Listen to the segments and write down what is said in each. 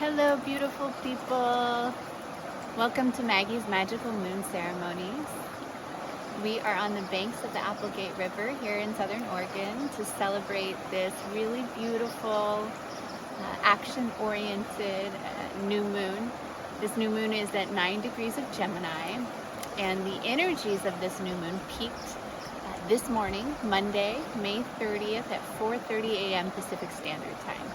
Hello, beautiful people. Welcome to Maggie's Magical Moon Ceremonies. We are on the banks of the Applegate River here in Southern Oregon to celebrate this really beautiful, action-oriented new moon. This new moon is at 9 degrees of Gemini, and the energies of this new moon peaked this morning, Monday, May 30th at 4:30 a.m. Pacific Standard Time.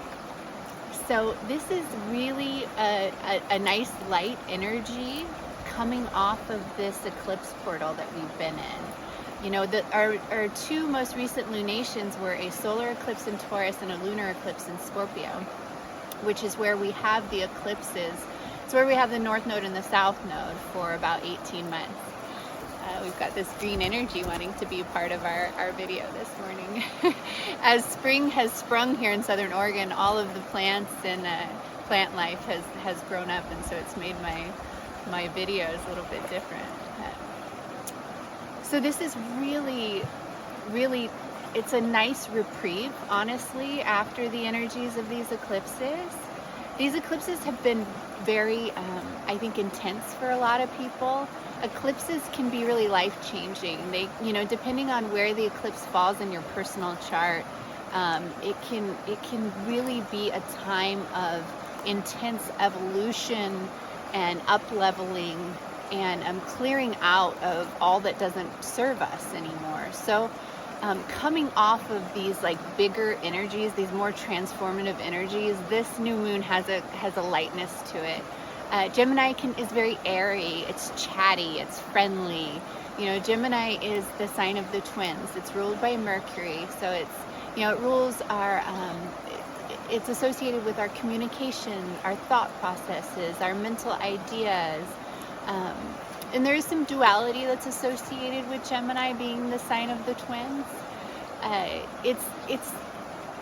So this is really a nice light energy coming off of this eclipse portal that we've been in. You know, our two most recent lunations were a solar eclipse in Taurus and a lunar eclipse in Scorpio, which is where we have the eclipses. It's where we have the north node and the south node for about 18 months. We've got this green energy wanting to be part of our video this morning. As spring has sprung here in Southern Oregon, all of the plants and plant life has grown up, and so it's made my videos a little bit different. So this is really, it's a nice reprieve, honestly, after the energies of these eclipses. These eclipses have been very, I think, intense for a lot of people. Eclipses can be really life-changing. They, you know, depending on where the eclipse falls in your personal chart, it can really be a time of intense evolution and up-leveling and clearing out of all that doesn't serve us anymore. So coming off of these like bigger energies, these more transformative energies, this new moon has a lightness to it. Gemini is very airy, it's chatty, it's friendly. You know, Gemini is the sign of the twins. It's ruled by Mercury, so it's, you know, it rules our, it's associated with our communication, our thought processes, our mental ideas. And there is some duality that's associated with Gemini being the sign of the twins.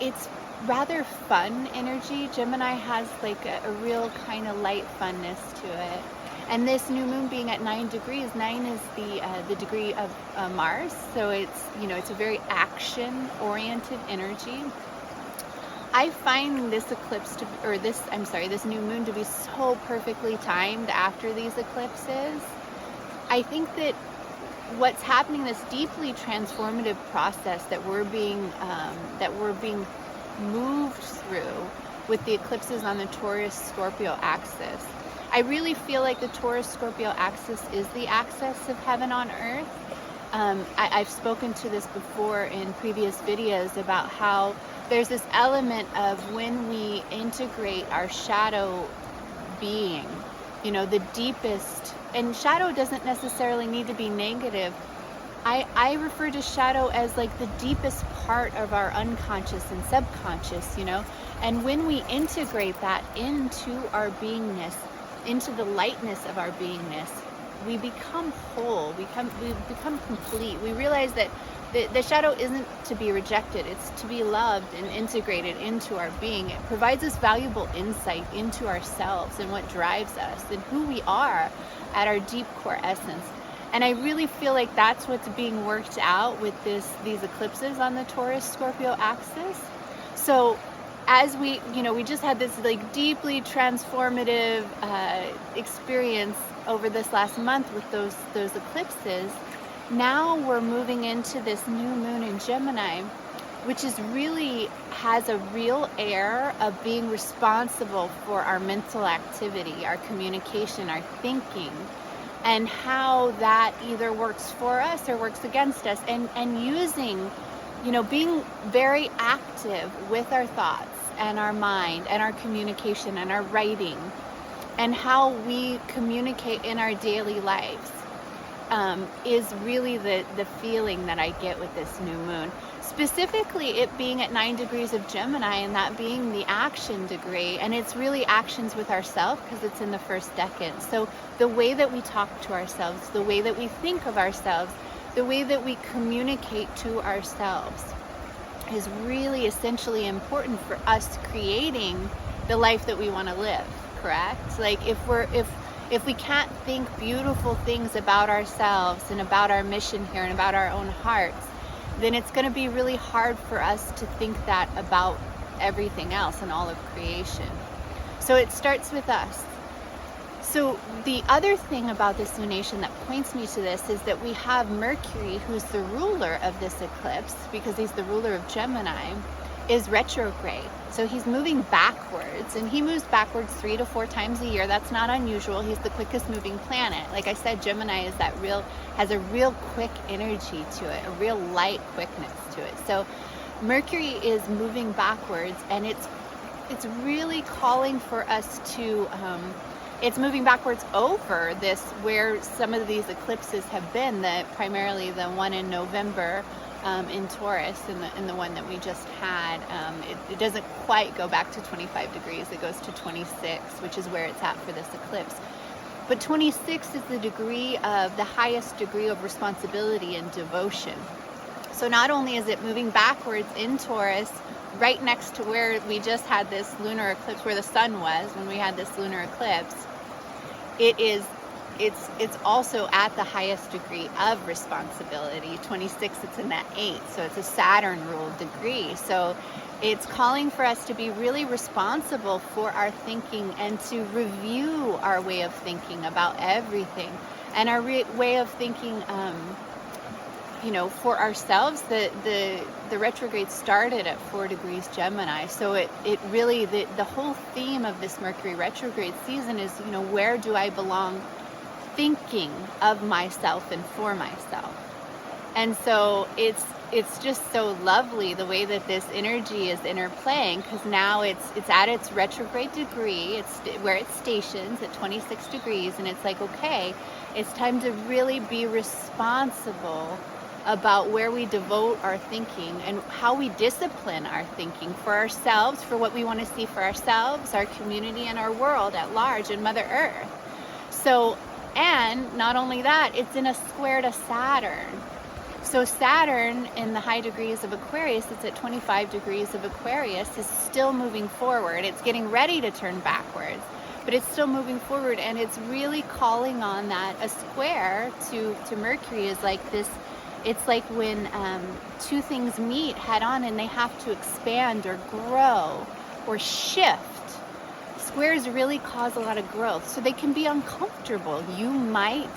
It's rather fun energy. Gemini has like a real kind of light funness to it. And this new moon being at 9 degrees, 9 is the degree of Mars. So it's, you know, it's a very action-oriented energy. I find this eclipse to, or this new moon to be so perfectly timed after these eclipses. I think that what's happening, this deeply transformative process that we're being moved through with the eclipses on the Taurus-Scorpio axis. I really feel like the Taurus-Scorpio axis is the axis of heaven on earth. I've spoken to this before in previous videos about how there's this element of when we integrate our shadow being, you know, the deepest, and shadow doesn't necessarily need to be negative. I refer to shadow as like the deepest part of our unconscious and subconscious, you know, and when we integrate that into our beingness, into the lightness of our beingness, we become whole, we become complete. We realize that the shadow isn't to be rejected, it's to be loved and integrated into our being. It provides us valuable insight into ourselves and what drives us and who we are at our deep core essence. And I really feel like that's what's being worked out with these eclipses on the Taurus-Scorpio axis. So as we just had this like deeply transformative experience over this last month with those eclipses, now we're moving into this new moon in Gemini, which is really has a real air of being responsible for our mental activity, our communication, our thinking, and how that either works for us or works against us, and using, you know, being very active with our thoughts and our mind and our communication and our writing and how we communicate in our daily lives is really the feeling that I get with this new moon. Specifically, it being at 9 degrees of Gemini and that being the action degree, and it's really actions with ourselves because it's in the first decan. So the way that we talk to ourselves, the way that we think of ourselves, the way that we communicate to ourselves is really essentially important for us creating the life that we want to live, correct? Like if we can't think beautiful things about ourselves and about our mission here and about our own hearts, then it's going to be really hard for us to think that about everything else and all of creation. So it starts with us. So the other thing about this lunation that points me to this is that we have Mercury, who's the ruler of this eclipse, because he's the ruler of Gemini, is retrograde. So he's moving backwards, and he moves backwards 3 to 4 times a year. That's not unusual. He's the quickest moving planet. Like I said, Gemini is has a real quick energy to it, a real light quickness to it. So Mercury is moving backwards, and it's really calling for us to it's moving backwards over this, where some of these eclipses have been, primarily the one in November in Taurus, and the one that we just had. It doesn't quite go back to 25 degrees. It goes to 26, which is where it's at for this eclipse. But 26 is the highest degree of responsibility and devotion. So not only is it moving backwards in Taurus, right next to where we just had this lunar eclipse, where the sun was when we had this lunar eclipse, it's also at the highest degree of responsibility. 26, it's in that 8, so it's a Saturn ruled degree. So it's calling for us to be really responsible for our thinking, and to review our way of thinking about everything, and our way of thinking for ourselves. The retrograde started at 4 degrees Gemini, so it really, the whole theme of this Mercury retrograde season is, where do I belong thinking of myself and for myself. And so it's just so lovely the way that this energy is interplaying, because now it's at its retrograde degree. It's where it stations at 26 degrees, and it's like, okay, it's time to really be responsible about where we devote our thinking and how we discipline our thinking for ourselves, for what we want to see for ourselves, our community, and our world at large, and Mother Earth. So, and not only that, it's in a square to Saturn. So Saturn in the high degrees of Aquarius, it's at 25 degrees of Aquarius, is still moving forward. It's getting ready to turn backwards, but it's still moving forward, and it's really calling on that. A square to Mercury is like this. It's like when two things meet head on and they have to expand or grow or shift. Squares really cause a lot of growth, so they can be uncomfortable. You might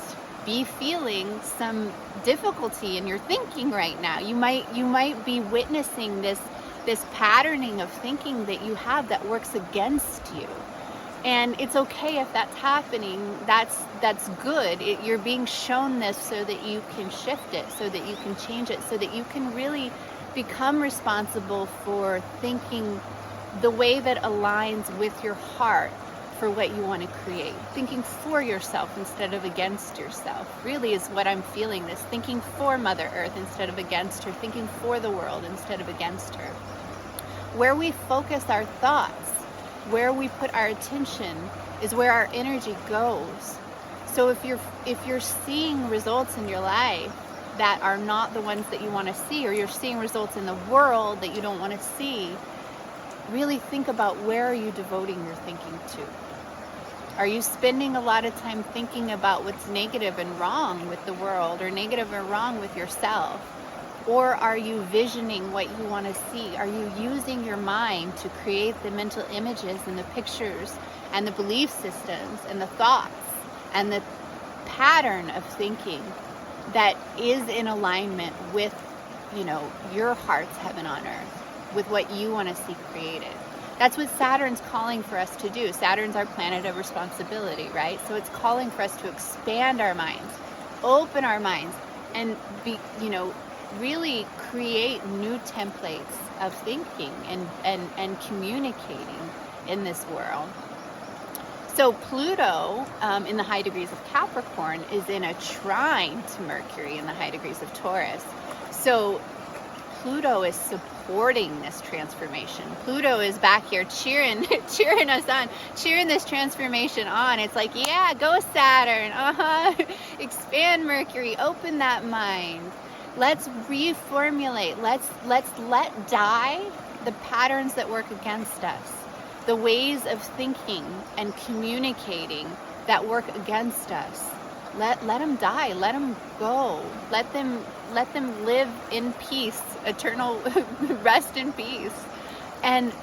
be feeling some difficulty in your thinking right now. You might be witnessing this patterning of thinking that you have that works against you. And it's okay if that's happening. That's good. You're being shown this so that you can shift it, so that you can change it, so that you can really become responsible for thinking the way that aligns with your heart for what you want to create. Thinking for yourself instead of against yourself really is what I'm feeling, this thinking for Mother Earth instead of against her, thinking for the world instead of against her. Where we focus our thoughts, where we put our attention, is where our energy goes. So if you're seeing results in your life that are not the ones that you want to see, or you're seeing results in the world that you don't want to see, really think about, where are you devoting your thinking to? Are you spending a lot of time thinking about what's negative and wrong with the world, or negative or wrong with yourself? Or are you visioning what you want to see? Are you using your mind to create the mental images and the pictures and the belief systems and the thoughts and the pattern of thinking that is in alignment with, your heart's heaven on earth, with what you want to see created? That's what Saturn's calling for us to do. Saturn's our planet of responsibility, right? So it's calling for us to expand our minds, open our minds, and be, really create new templates of thinking and communicating in this world. So Pluto in the high degrees of Capricorn is in a trine to Mercury in the high degrees of Taurus. So Pluto is supporting this transformation. Pluto is back here cheering us on, cheering this transformation on. It's like, yeah, go Saturn, expand Mercury, open that mind. Let's reformulate. Let's let die the patterns that work against us, the ways of thinking and communicating that work against us. Let them die. Let them go. Let them live in peace, eternal rest in peace, and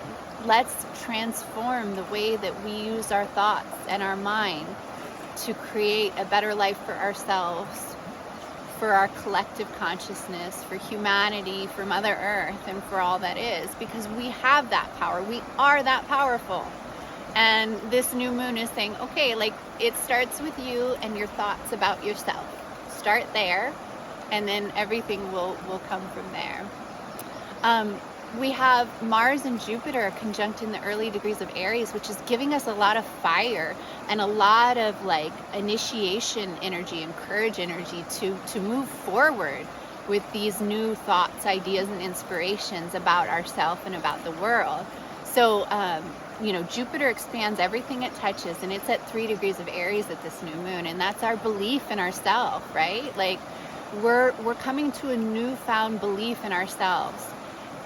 let's transform the way that we use our thoughts and our mind to create a better life for ourselves, for our collective consciousness, for humanity, for Mother Earth, and for all that is, because we have that power. We are that powerful. And this new moon is saying, okay, like, it starts with you and your thoughts about yourself. Start there, and then everything will come from there. We have Mars and Jupiter conjunct in the early degrees of Aries, which is giving us a lot of fire and a lot of like initiation energy and courage energy to move forward with these new thoughts, ideas, and inspirations about ourselves and about the world. So, Jupiter expands everything it touches, and it's at 3 degrees of Aries at this new moon, and that's our belief in ourselves, right? Like, we're coming to a newfound belief in ourselves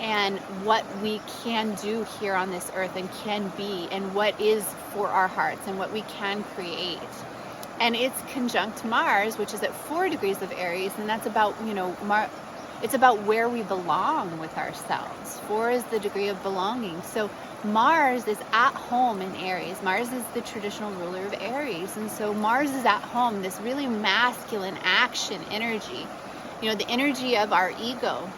and what we can do here on this earth and can be, and what is for our hearts and what we can create. And it's conjunct Mars, which is at 4 degrees of Aries, and that's about, it's about where we belong with ourselves. 4 is the degree of belonging. So Mars is at home in Aries. Mars is the traditional ruler of Aries. And so Mars is at home, this really masculine action energy, the energy of our ego.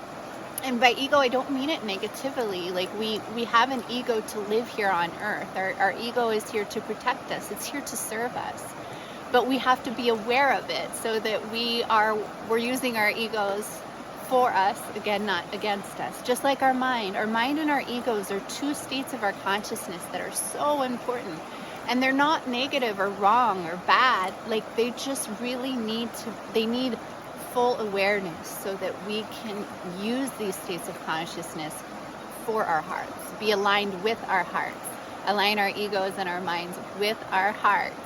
And by ego, I don't mean it negatively. Like, we have an ego to live here on earth. Our ego is here to protect us. It's here to serve us. But we have to be aware of it so that we're using our egos for us, again, not against us. Just like our mind. Our mind and our egos are 2 states of our consciousness that are so important. And they're not negative or wrong or bad. Like, they just really need full awareness so that we can use these states of consciousness for our hearts, be aligned with our hearts, align our egos and our minds with our hearts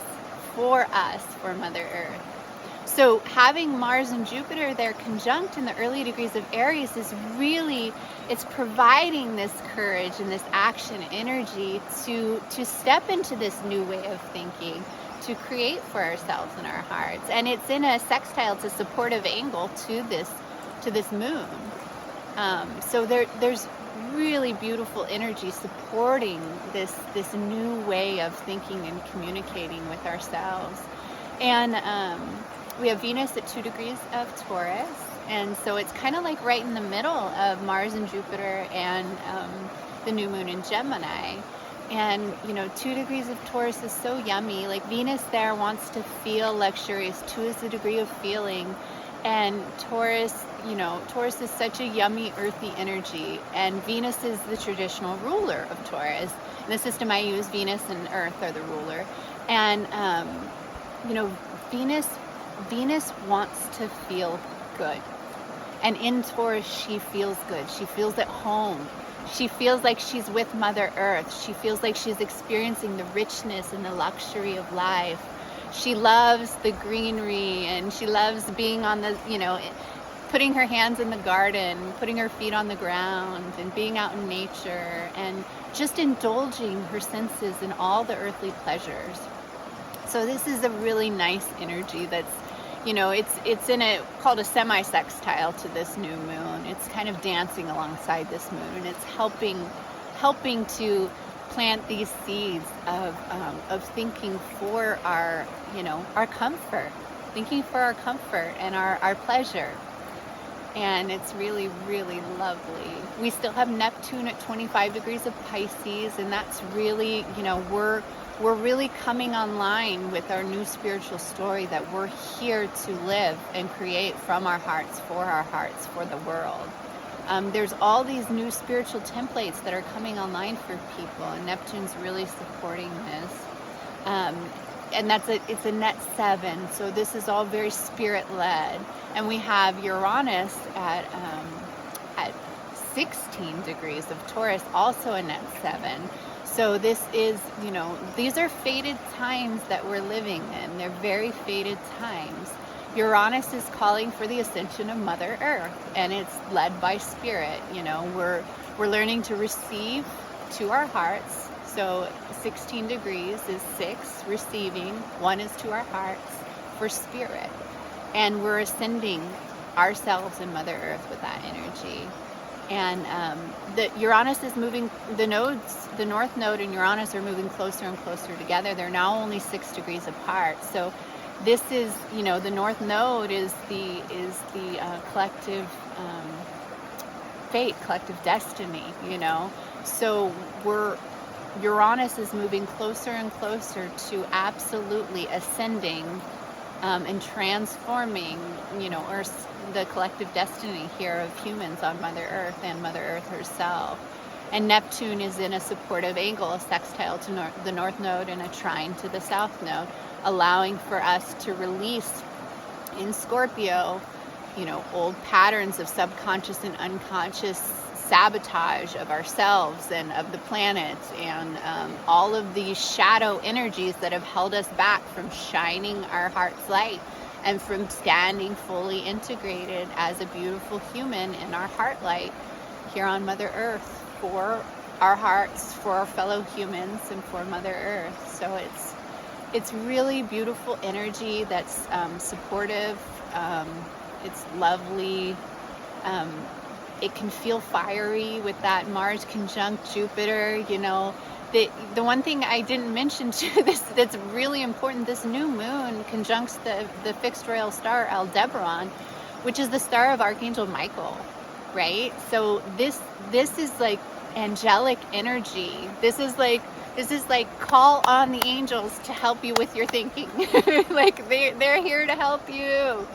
for us, for Mother Earth. So having Mars and Jupiter there conjunct in the early degrees of Aries is really, it's providing this courage and this action energy to step into this new way of thinking, to create for ourselves and our hearts. And it's in a sextile to supportive angle to this moon. So there's really beautiful energy supporting this new way of thinking and communicating with ourselves. And we have Venus at 2 degrees of Taurus, and so it's kind of like right in the middle of Mars and Jupiter and the new moon in Gemini. And 2 degrees of Taurus is so yummy. Like, Venus there wants to feel luxurious. 2 is the degree of feeling, and Taurus is such a yummy earthy energy, and Venus is the traditional ruler of Taurus. In the system I use, Venus and Earth are the ruler. And Venus wants to feel good, and in Taurus she feels good. She feels at home. She feels like she's with Mother Earth. She feels like she's experiencing the richness and the luxury of life. She loves the greenery, and she loves being on the, putting her hands in the garden, putting her feet on the ground, and being out in nature, and just indulging her senses in all the earthly pleasures. So this is a really nice energy that's, it's in called a semi-sextile to this new moon. It's kind of dancing alongside this moon, and it's helping to plant these seeds of thinking for our comfort, thinking for our comfort and our pleasure. And it's really, really lovely. We still have Neptune at 25 degrees of Pisces, and that's really, we're really coming online with our new spiritual story that we're here to live and create from our hearts, for the world. There's all these new spiritual templates that are coming online for people, and Neptune's really supporting this. And it's a net 7, so this is all very spirit-led. And we have Uranus at 16 degrees of Taurus, also a net 7. So this is, these are fated times that we're living in. They're very fated times. Uranus is calling for the ascension of Mother Earth, and it's led by spirit. We're learning to receive to our hearts. So 16 degrees is 6, receiving. 1 is to our hearts for spirit. And we're ascending ourselves and Mother Earth with that energy. And the Uranus is moving, the nodes, the North Node and Uranus are moving closer and closer together. They're now only 6 degrees apart. So this is, the North Node is the collective fate, collective destiny, So Uranus is moving closer and closer to absolutely ascending and transforming, Earth's, the collective destiny here of humans on Mother Earth and Mother Earth herself. And Neptune is in a supportive angle, a sextile to the North Node and a trine to the South Node, allowing for us to release in Scorpio, old patterns of subconscious and unconscious sabotage of ourselves and of the planet, and all of these shadow energies that have held us back from shining our heart's light and from standing fully integrated as a beautiful human in our heart light here on Mother Earth for our hearts, for our fellow humans, and for Mother Earth. So it's really beautiful energy that's supportive. It's lovely. It can feel fiery with that Mars conjunct Jupiter, The one thing I didn't mention to this that's really important, this new moon conjuncts the fixed royal star Aldebaran, which is the star of Archangel Michael, right? So this is like angelic energy. This is like call on the angels to help you with your thinking. Like they're here to help you.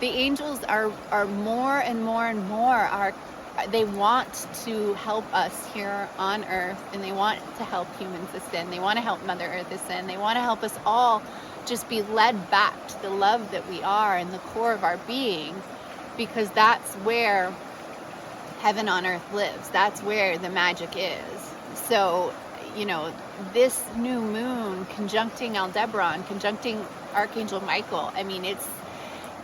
The angels are more and more and more they want to help us here on Earth, and they want to help humans ascend. They want to help Mother Earth ascend. They want to help us all just be led back to the love that we are in the core of our being, because that's where heaven on earth lives. That's where the magic is. So, this new moon conjuncting Aldebaran, conjuncting Archangel Michael,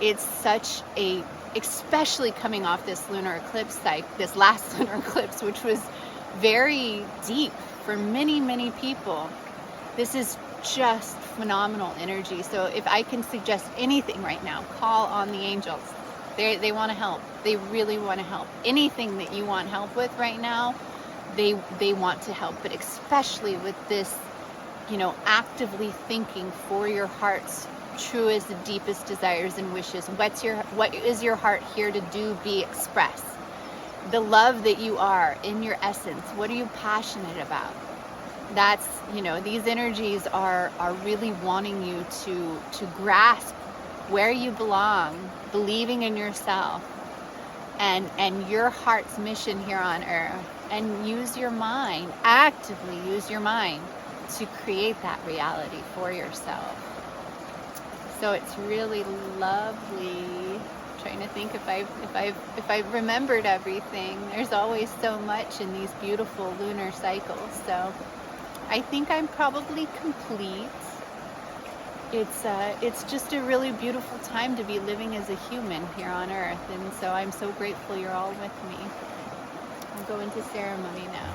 it's such a, especially coming off this lunar eclipse, like this last lunar eclipse, which was very deep for many, many people. This is just phenomenal energy. So if I can suggest anything right now, call on the angels. They want to help. They really want to help. Anything that you want help with right now, they want to help. But especially with this, actively thinking for your heart's truest, deepest desires and wishes. What is your heart here to do, be, express? The love that you are in your essence. What are you passionate about? That's, these energies are really wanting you to grasp where you belong, believing in yourself and your heart's mission here on earth, and use your mind, actively use your mind to create that reality for yourself. So it's really lovely. I'm trying to think if I've remembered everything. There's always so much in these beautiful lunar cycles. So I think I'm probably complete. It's just a really beautiful time to be living as a human here on Earth, and so I'm so grateful you're all with me. I'll go into ceremony now.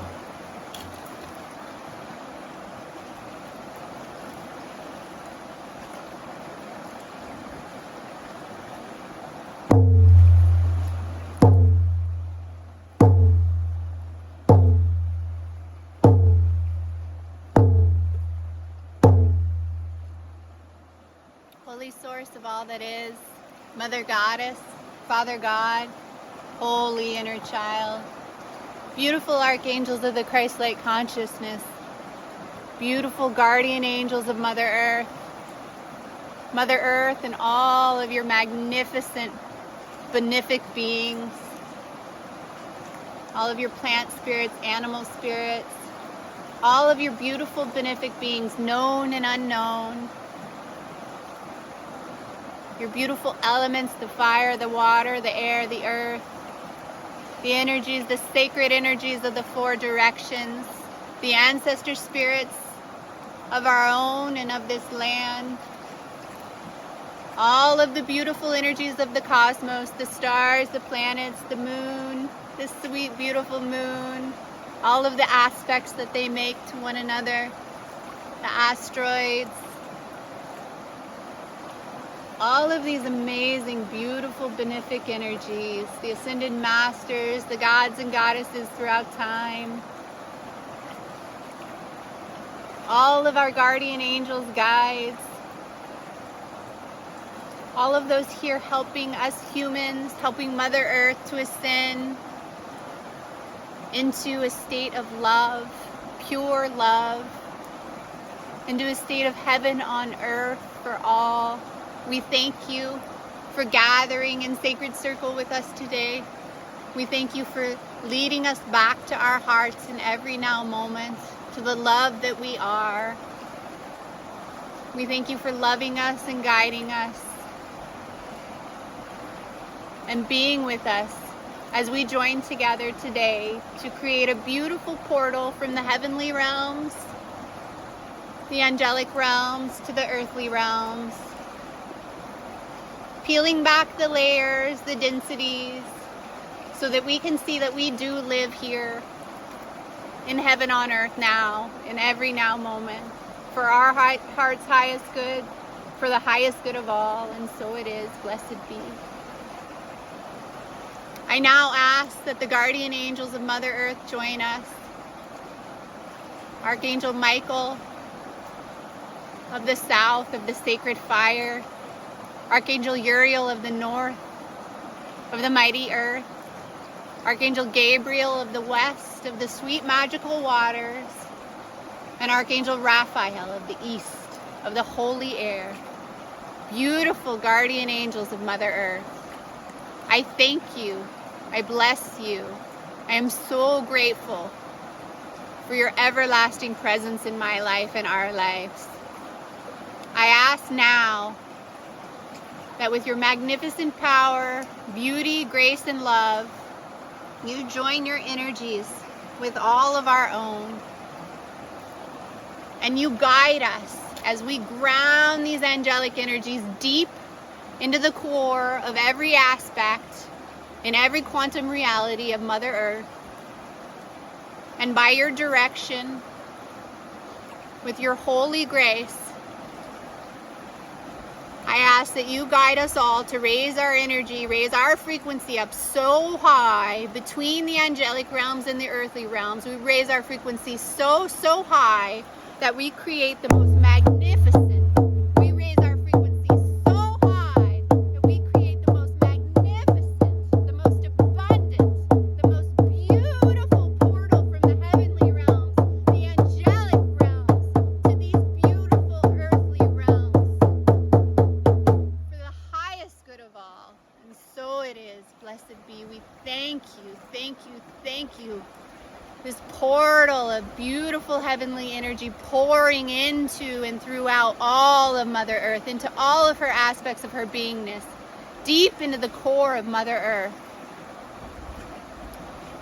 Holy source of all that is, Mother Goddess, Father God, Holy Inner Child, beautiful archangels of the Christ-like consciousness, beautiful guardian angels of Mother Earth and all of your magnificent, benefic beings, all of your plant spirits, animal spirits, all of your beautiful benefic beings, known and unknown, your beautiful elements, the fire, the water, the air, the earth, the energies, the sacred energies of the 4 directions, the ancestor spirits of our own and of this land, all of the beautiful energies of the cosmos, the stars, the planets, the moon, the sweet, beautiful moon, all of the aspects that they make to one another, the asteroids, all of these amazing, beautiful, benefic energies, the ascended masters, the gods and goddesses throughout time, all of our guardian angels, guides, all of those here helping us humans, helping Mother Earth to ascend into a state of love, pure love, into a state of heaven on earth for all. We thank you for gathering in sacred circle with us today. We thank you for leading us back to our hearts in every now moment, to the love that we are. We thank you for loving us and guiding us and being with us as we join together today to create a beautiful portal from the heavenly realms, the angelic realms, to the earthly realms, peeling back the layers, the densities, so that we can see that we do live here in heaven on earth now, in every now moment, for our heart's highest good, for the highest good of all, and so it is. Blessed be. I now ask that the guardian angels of Mother Earth join us. Archangel Michael of the south, of the sacred fire. Archangel Uriel of the north, of the mighty earth. Archangel Gabriel of the west, of the sweet magical waters. And Archangel Raphael of the east, of the holy air. Beautiful guardian angels of Mother Earth, I thank you. I bless you. I am so grateful for your everlasting presence in my life and our lives. I ask now that with your magnificent power, beauty, grace, and love, you join your energies with all of our own, and you guide us as we ground these angelic energies deep into the core of every aspect in every quantum reality of Mother Earth. And by your direction, with your holy grace, I ask that you guide us all to raise our energy, raise our frequency up so high between the angelic realms and the earthly realms. We raise our frequency so high that we create the most magnificent. We raise our frequency so high that we create the most magnificent, the most abundant, the most beautiful portal from the heavenly realms, the angelic realms, to these beautiful earthly realms, for the highest good of all. And so it is. Blessed be. We thank you, thank you, thank you. This portal of beautiful heavenly energy pouring into and throughout all of Mother Earth, into all of her aspects of her beingness, deep into the core of Mother Earth,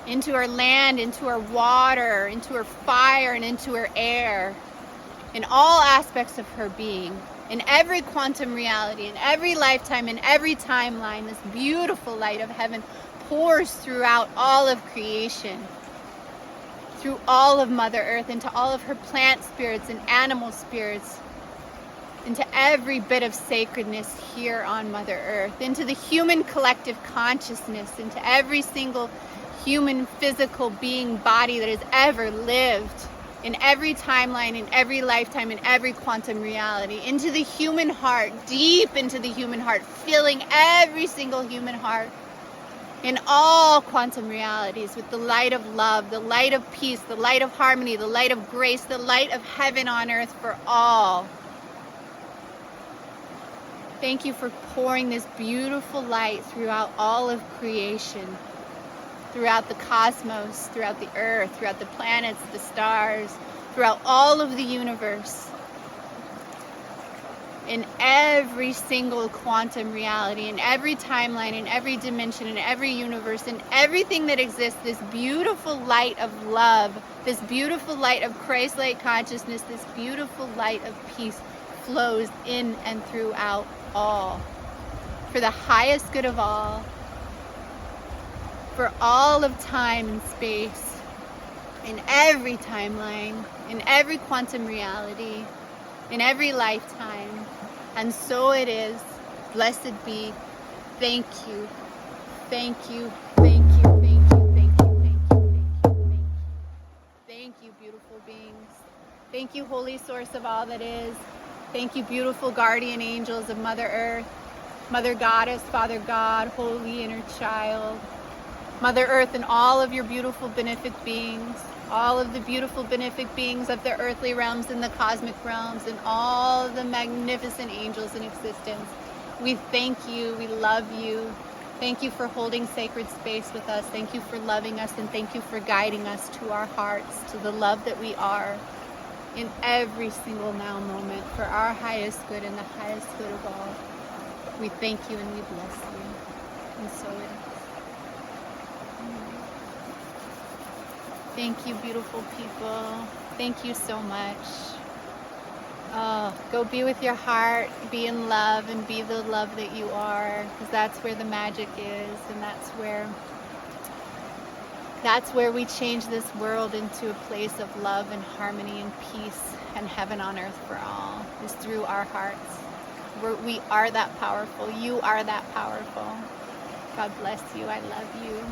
into her land, into her water, into her fire, and into her air, in all aspects of her being, in every quantum reality, in every lifetime, in every timeline. This beautiful light of heaven pours throughout all of creation, through all of Mother Earth, into all of her plant spirits and animal spirits, into every bit of sacredness here on Mother Earth, into the human collective consciousness, into every single human physical being body that has ever lived, in every timeline, in every lifetime, in every quantum reality, into the human heart, deep into the human heart, filling every single human heart, in all quantum realities, with the light of love, the light of peace, the light of harmony, the light of grace, the light of heaven on earth for all. Thank you for pouring this beautiful light throughout all of creation, throughout the cosmos, throughout the earth, throughout the planets, the stars, throughout all of the universe, in every single quantum reality, in every timeline, in every dimension, in every universe, in everything that exists. This beautiful light of love, this beautiful light of Christ-like consciousness, this beautiful light of peace flows in and throughout all, for the highest good of all, for all of time and space, in every timeline, in every quantum reality, in every lifetime. And so it is. Blessed be. Thank you. Thank you. Thank you. Thank you. Thank you. Thank you. Thank you. Thank you. Thank you, beautiful beings. Thank you, Holy Source of all that is. Thank you, beautiful guardian angels of Mother Earth, Mother Goddess, Father God, Holy Inner Child, Mother Earth, and all of your beautiful benefic beings, all of the beautiful benefic beings of the earthly realms and the cosmic realms, and all the magnificent angels in existence. We thank you. We love you. Thank you for holding sacred space with us. Thank you for loving us, and thank you for guiding us to our hearts, to the love that we are in every single now moment for our highest good and the highest good of all. We thank you and we bless you. And so it is. Thank you, beautiful people. Thank you so much. Oh, go be with your heart, be in love, and be the love that you are, because that's where the magic is, and that's where we change this world into a place of love and harmony and peace and heaven on earth for all, is through our hearts. We are that powerful. You are that powerful. God bless you. I love you.